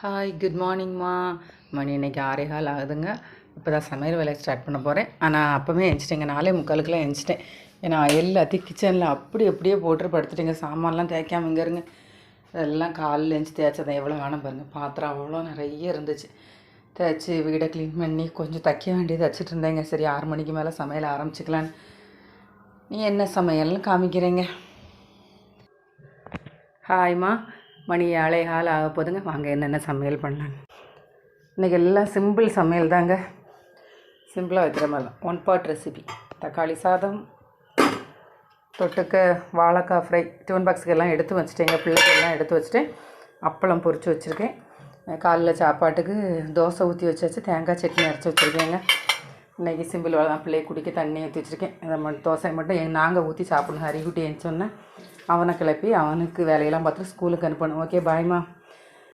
Hi good மார்னிங்மா. மணி இன்றைக்கி 6:15 ஆகுதுங்க. இப்போ தான் சமையல் வேலையை ஸ்டார்ட் பண்ண போகிறேன். ஆனால் அப்போவே எழுந்திச்சிட்டேங்க, 4:45 எழுந்திச்சிட்டேன். ஏன்னா எல்லாத்தையும் கிச்சனில் அப்படியே போட்டு படுத்துட்டேங்க. சாமான்லாம் தேய்க்காம இங்கே இருங்க. எல்லாம் காலையில் எழுந்துச்சி தேய்ச்சதான் எவ்வளோ வேணும் பாருங்கள். பாத்திரம் அவ்வளோ நிறைய இருந்துச்சு. தேய்ச்சி வீடை க்ளீன் பண்ணி கொஞ்சம் தைக்க வேண்டியது தச்சுட்டு இருந்தேங்க. சரி 6 மணிக்கு மேலே சமையல் ஆரம்பிச்சிக்கலான்னு. நீ என்ன சமையல்னு காமிக்கிறேங்க. ஹாய்மா, மணி 7:15 ஆக போதுங்க. வாங்க என்னென்ன சமையல் பண்ணலான்னு. இன்றைக்கி எல்லாம் சிம்பிள் சமையல் தாங்க. சிம்பிளாக வைக்கிற மாதிரி தான். 1 பாட் ரெசிபி. தக்காளி சாதம், தொட்டுக்க வாழைக்காய் ஃப்ரை. டிஃபன் பாக்ஸுக்கு எல்லாம் எடுத்து வச்சுட்டேங்க. பிள்ளைக்கு எல்லாம் எடுத்து வச்சுட்டேன். அப்பளம் பொரித்து வச்சுருக்கேன். காலையில் சாப்பாட்டுக்கு தோசை ஊற்றி வச்சாச்சு. தேங்காய் சட்னி அரைச்சி வச்சுருக்கேங்க. இன்றைக்கி சிம்பிள் வேலை தான். பிள்ளையை குடிக்க தண்ணி ஊற்றி வச்சுருக்கேன். அதை மட்டும் தோசை மட்டும் நாங்கள் ஊற்றி சாப்பிடணும். ஹரிக்குட்டி எழுந்தோன்னே அவனை கிளப்பி அவனுக்கு வேலையெல்லாம் பார்த்துட்டு ஸ்கூலுக்கு அனுப்பணும். ஓகே பாய்மா.